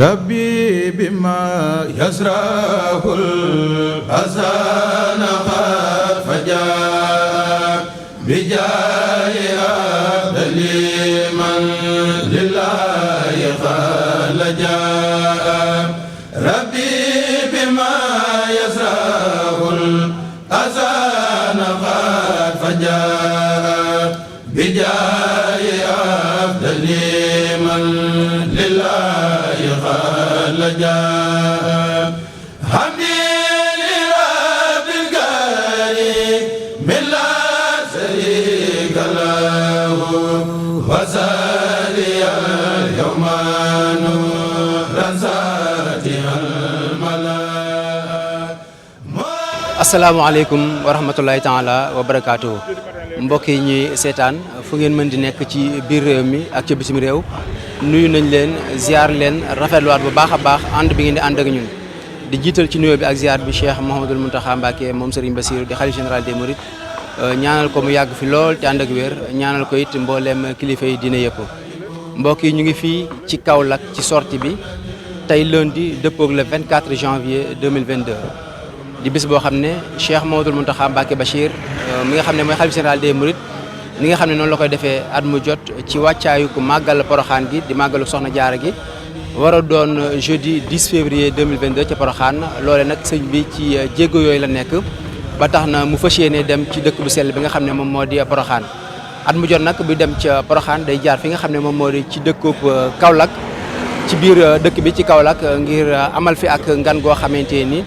ربي بما يزرعه الحسن قد فجاء بجاه عبد من لله قد جاء ربي بما يزرعه الحسن قد فجاء بجاه عبد من لله قد جاء حمدي لرب الكريم لا شريك له وسالي اليوم نورا ساتيا الملا. asalaamaaleykum wa rahmatulahi taala wa barakaatuhu mbokk yi ñuy seetaan fu ngeen mën di nekk ci biir réew mi ak ci bitim réew nuyu nañ leen ziar leen rafetluwaat bu baax a baax ànd bi ngeen di ànd ak ñun di jiital ci nuyoo bi ak ziar bi Cheikh Mouhamadoul Mountakha Mbacké moom Serigne Bassirou di xalif général des Mourides ñaanal ko mu yàgg fi lool te ànd ak wér ñaanal ko it mbooleem kilifa yi dina yëpp mbokk yi ñu ngi fii ci Kaolack ci sortie bi tey lundi dëppoog le 24 janvier 2022 di bis boo xam ne Cheikh Mouhamadoul Mountakha Mbacké Bachir mi nga xam ne mooy xalif général des Mourides ni nga xam ne noonu la koy defee at mu jot ci wàccaayu ko màggal Poroxaan gi di màggalu Soxna Jaara gi war a doon jeudi 10 février 2022 ca Poroxaan loole nag sëñ bi ci jéego yooyu la nekk ba tax na mu fas yéene dem ci dëkk bu sell bi nga xam ne moom moo di Poroxaan at mu jot nag bu dem ca Poroxaan day jaar fi nga xam ne moom moo di ci dëkkub Kaolack ci biir dëkk bi ci Kaolack ngir amal fi ak ngan goo xamante ni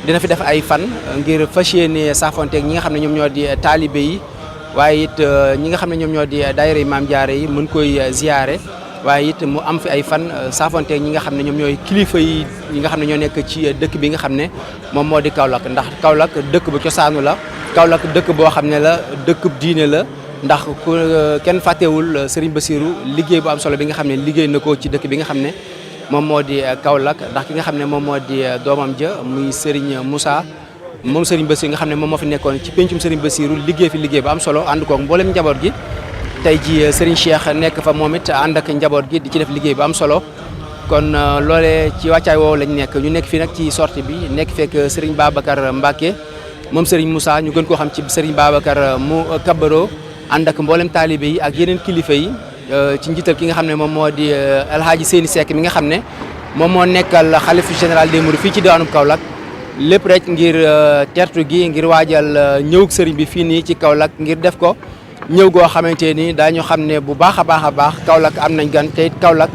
dina fi def ay fan ngir fas yéene saafonteeg ñi nga xam ne ñoom ñoo di taalibe yi waaye it ñi nga xam ne ñoom ñoo di daayira Maam Jaara yi mën koy ziyaare waaye it mu am fi ay fan saafonteeg ñi nga xam ne ñoom ñooy kilifa yi ñi nga xam ne ñoo nekk ci dëkk bi nga xam ne moom moo di Kaolack ndax Kaolack dëkk bu cosaanu la Kaolack dëkk boo xam ne la dëkkub diine la ndax ku kenn fàttewul Serigne Bassirou liggéey bu am solo bi nga xam ne liggéey na ko ci dëkk bi nga xam ne moom moo di Kaolack ndax ki nga xam ne moom moo di doomam ja muy Serigne Moussa moom Serigne Bassirou nga xam ne moom moo fi nekkoon ci pencum Serigne Bassirou liggéey fi liggéey bu am solo ànd koog mboolem njaboot gi tey ji Serigne Cheikh nekk fa moom it ànd ak njaboot gi di ci def liggéey bu am solo kon loolee ci wàccaay woowu lañ nekk ñu nekk fii nag ci sortie bi nekk fekk Serigne Babacar Mbacké moom Serigne Moussa ñu gën koo xam ci Serigne Babacar mu Kabaro ànd ak mboolem taalibe yi ak yeneen kilifa yi ci njiital ki nga xam ne moom moo di El Hadji Seyni Seck mi nga xam ne moom moo nekkal xalifu général des Mourides fii ci diwaanu Kaolack lépp rek ngir tertu gi ngir waajal ñëwug sëriñ bi fii nii ci Kaolack ngir def ko ñëw goo xamante ni daañu xam ne bu baax a baax Kaolack am nañ gan te it Kaolack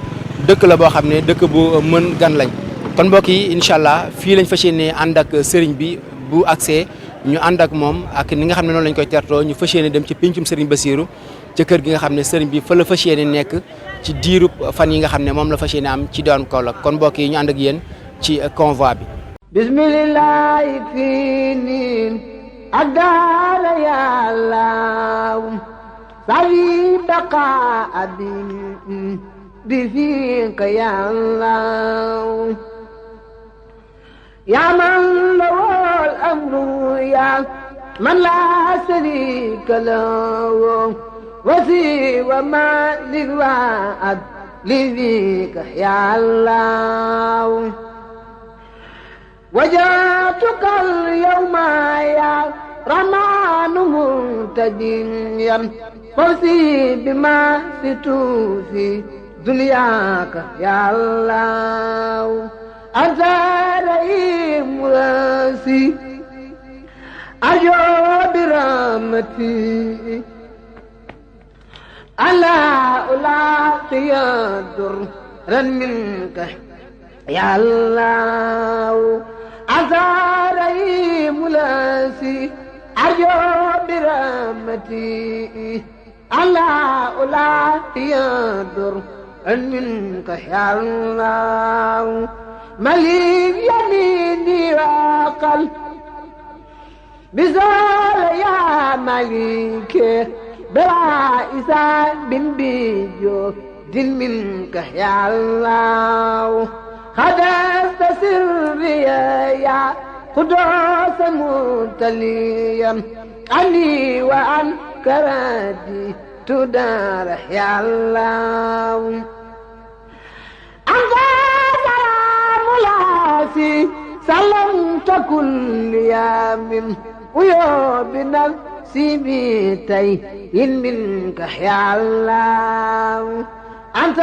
dëkk la boo xam ne dëkk bu mën gan lañ kon mbokk yi incha allah fii lañ fas yéene ànd ak sëriñ bi bu accès ñu ànd ak moom ak ni nga xam ne noonu lañ koy tertoo ñu fas yéene dem ci pincum Serigne Bassirou ca kër gi nga xam ne sëriñ bi fa la fas yéene nekk ci diirub fan yi nga xam ne moom la fas yéene am ci diwaanu Kaolack kon mbokk yi ñu ànd ak yéen ci convoi bi bismillahi fii niin ak daala yàllaw sawi baqa abi bi fiika yàllaw yaa man lawol amru yaa man laa sharika lahu wasi wa ma liwaat li fiika yàllaw وجاتك اليوم يا رحمن منتجيا فوزي بما ستوفي دنياك يا الله أنت رئيم راسي أرجو برحمتي ألا ألاقي درا منك يا الله أزاري ملاسي أرجو برحمتي ألا ألا يدر منك يا الله مليك يميني وقل بزول يا مليك بلا إسان بن بيجو دين منك يا الله خدست سري يا قدوس متليا عني وعن كرادي تدار يا الله أنت ناسي سلمت كل يوم ويوم نفسي بيتي منك يا الله أنت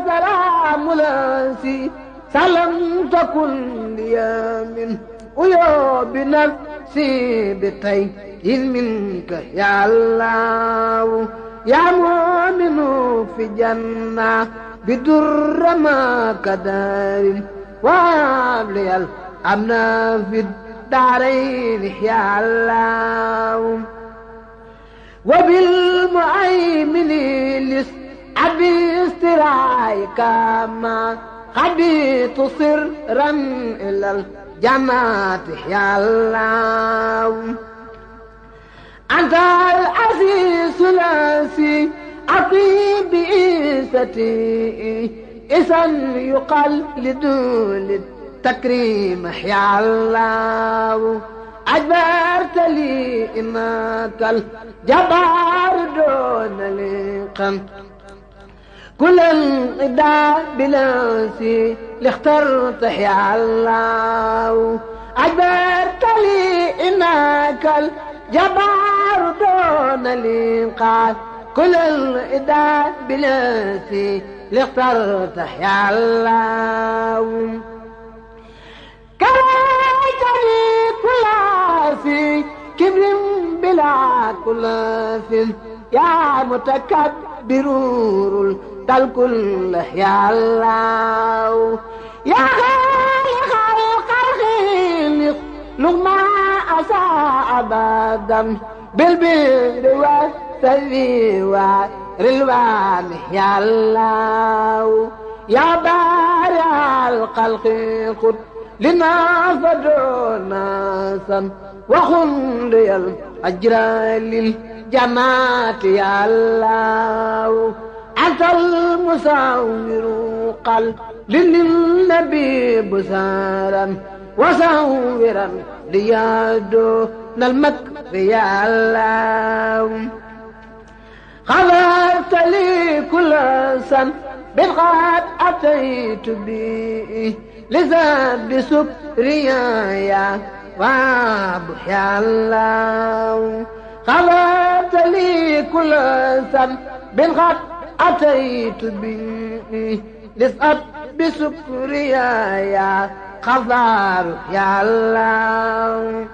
سلام لاسي سلمت كل يوم ويوم نفسي بيتي منك يا الله يا مؤمن في جنة بدر ما كدار وابلي الأمن في الدارين يا الله وبالمؤمن لس أبي استرايك ما خبيت سرا إلى الجنات يا الله أنت العزيز الأسي أطيب بإيستي إذا يقال لدول التكريم يا الله أجبرت لي إنك الجبار دون لقم كل الإداء بلاسي اللي اخترت يا الله أجبرت لي إنك الجبار دون لقم كل الإداء بلاسي اللي اخترت يا الله كرهتني كل في كبر بلا كل في يا متكبر دل كل يا الله يا خالق الخلق لما أساء أبدا بالبر والسلي والرلوان يا الله يا بارع الخلق خذ لنا فدونا سن وخلي الأجر للجماعة يا الله أنت المساور قل للنبي بسارا وساورا ليادو المكر يا الله غفرت لي كل سن بالغاد أتيت به لذاب سكريا وابو يا الله غفرت لي كل سن بالغاد أتيت به لذاب بسكريا يا غفار يا الله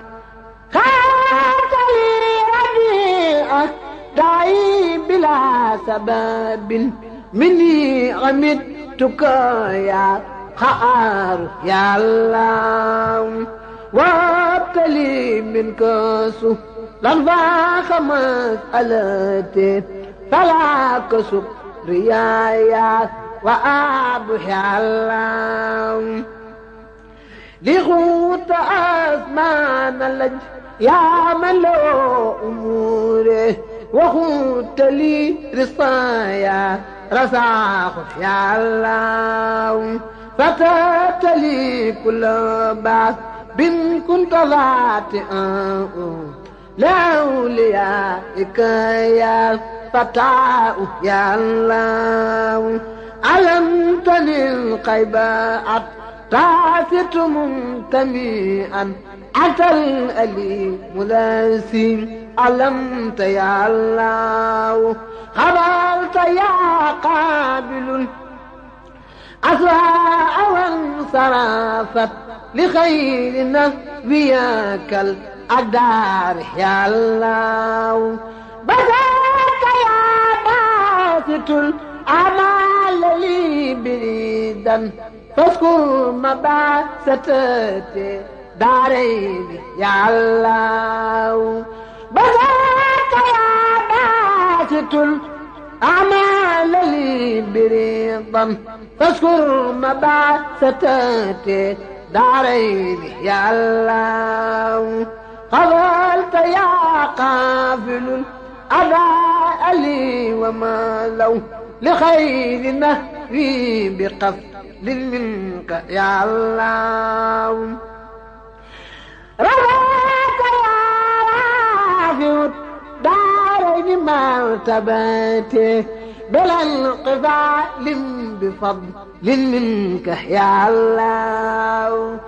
غفرت لي ربيعك داعي بلا سبب مني غمدتك يا خار يا الله وابتلي منك سهلا فاخ مسألتي فلا كسب ريايا وأبو يا الله لغوت أزمان اللج يا من له أموره وخوت لي رصايا رساخ يا الله فتات لي كل بعث بن كنت ذاتئا لأوليائك يا فتاة يا الله علمتني القيبات تعثت منتميئا أتى الأليم لاسي علمت يا الله خبرت يا قابل أسراء وانصرفت لخير نبيك الأدار يا الله بذاك يا باسط الأعمال لي بريدا فاذكر مباستي دارين يا الله بذاك يا باسط الأعمال لي بريدا فاذكر مباستي دارين يا الله قبلت يا قافل الأداء لي وما لو لخير نهري بقفل منك يا الله رضاك يا رافع الدارين مرتبتي بلا انقفال بفضل منك يا الله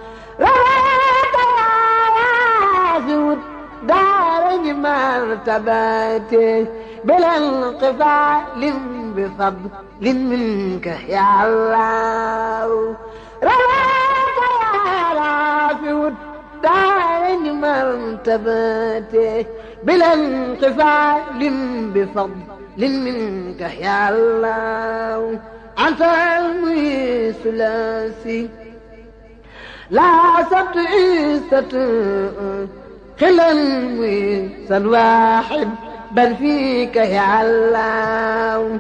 مرتبته بلا انقفال بفضل منك يا الله رواك يا رافع الدارين مرتبته بلا انقفال بفضل منك يا الله أنت المحيي الثلاثي لا سبت عيسة خلا المحيي الواحد بل فيك يا الله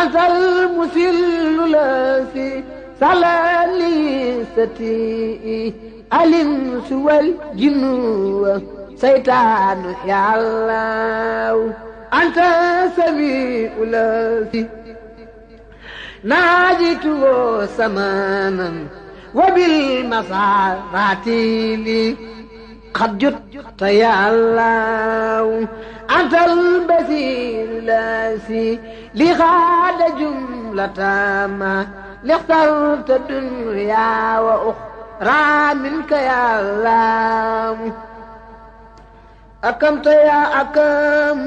أنت المسل الذي سلا لي ستي الإنس والجن سيطان يا الله أنت سميع الذي ناجيته سمانا وبالمسارات لي قد جدت يا الله أنت البصير الذي لغاد جملة ما لاخترت الدنيا وأخرى منك يا الله أكمت يا أكم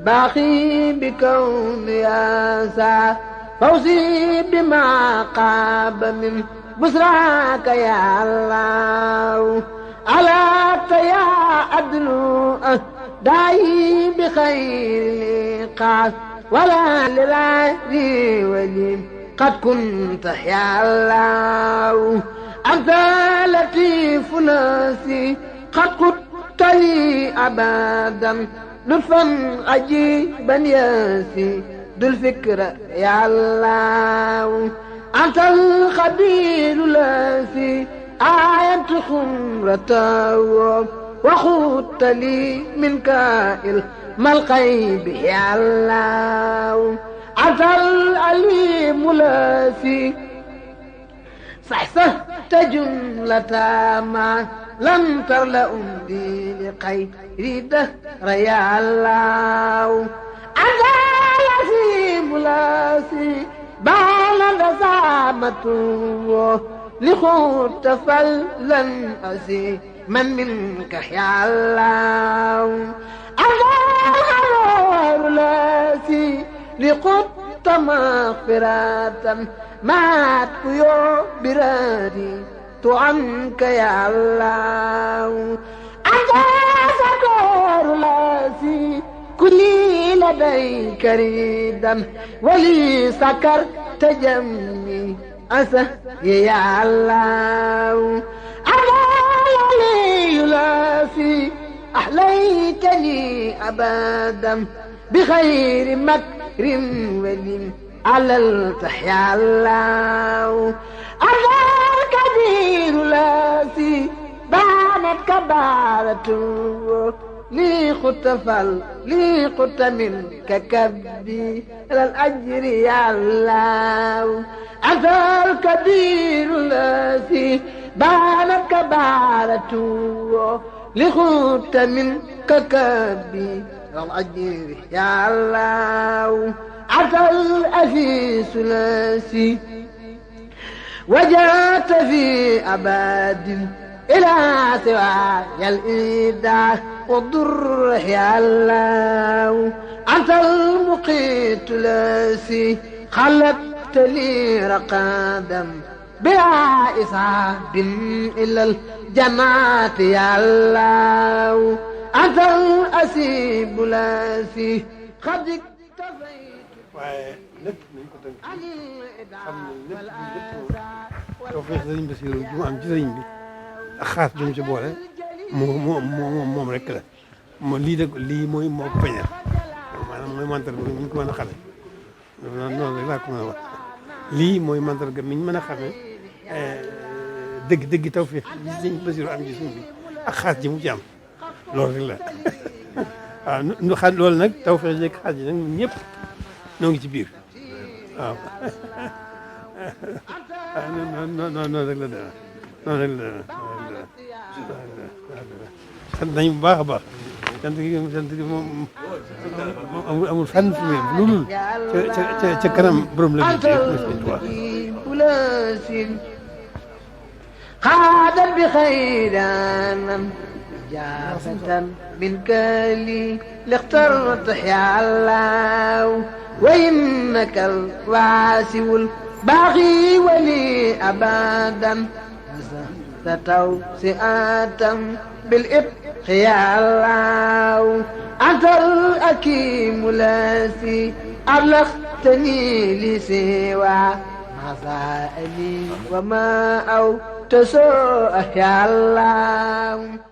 باقي بكون يا سا فوزي بما قاب من بسراك يا الله ألا يا أدنو داعي بخير لقاء ولا لرأي ولي قد كنت يا الله أنت لطيف ناسي قد كنت لي أبدا لطفا عجيبا ياسي ذو الفكرة يا الله أنت الخبير الذي آية خمرته وخدت لي من كائل ما الغيب يا الله أنت العليم الذي صحصحت جملة ما لم تر لأمدي لخير دهر يا الله أنت العظيم الذي بان زعمته لخوت فلا أزي من منك يا الله الغفور الذي لقدت مغفرة مات كيو برادي عنك يا الله أنت شكور الذي كلي لديك ريدا ولي سكر تجمي أسه يا الله علي يلافي أحليتني أبدا بخير مكر ولي على التحيا الله الكبير الذي بانت كبارته لي خطفل لي خط منك كبي على الأجر يا الله أنت الكبير الذي بانت كبارته لي خط منك كبي على الأجر يا الله أنت العزيز الذي وجاءت في أباد إلى سواي الإيداع والضر يا الله أنت المقيت الذي خلقت لي رقادا بلا إصاب إلى الجماعة يا الله أنت الأسيب الذي قد اكتفيت waaye lépp nañ ko tënk xam ne lépp tawfeex sëriñ Basiru ju mu am ci sëriñ bi ak xaas bi mu ci boole moom rek la lii mooy moo ko feeñal maanaam mooy mandarga mi ñu ko mën a xamee noonu rek laa ko mën a wax lii mooy mandarga mi ñu mën a xamee dëgg tawfeex bi sëriñ Basiru am ci sëriñ bi ak xaas ji mu ci am loolu rek la waaw nu xam loolu nag tawfeex ji ak xaas ji nag ñëpp noo ngi ci biir waaw noonu rek la dana noonu rek la dana sant nañu bu baax a baax sant gi moom amul fenn fu mu lu dul ca kanam borom la خادت بخيرانا إجابة منك لي لاخترت يا الله وإنك الواسع الباغي ولي أبدا توسئة بالإبق يا الله أنت الأكيم الذي أبلغتني لسوى مسائلي وما أو تسوء يا الله